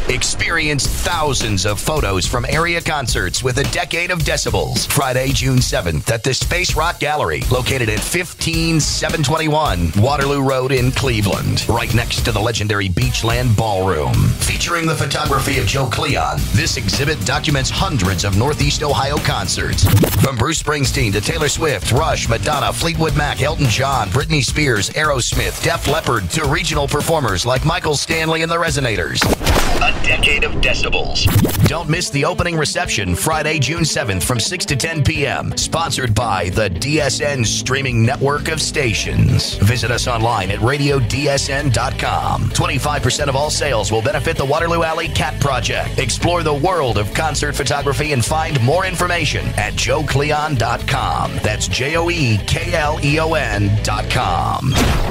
Experience thousands of photos from area concerts with a decade of decibels. Friday, June 7th at the Space Rock Gallery, located at 15721 Waterloo Road in Cleveland, right next to the legendary Beachland Ballroom. Featuring the photography of Joe Cleon, this exhibit documents hundreds of Northeast Ohio concerts. From Bruce Springsteen to Taylor Swift, Rush, Madonna, Fleetwood Mac, Elton John, Britney Spears, Aerosmith, Def Leppard, to regional performers like Michael Stanley and the Resonators. A decade of decibels. Don't miss the opening reception Friday, June 7th from 6 to 10 p.m. Sponsored by the DSN streaming network of stations. Visit us online at radiodsn.com. 25% of all sales will benefit the Waterloo Alley Cat Project. Explore the world of concert photography and find more information at joecleon.com. That's JOEKLEON.com.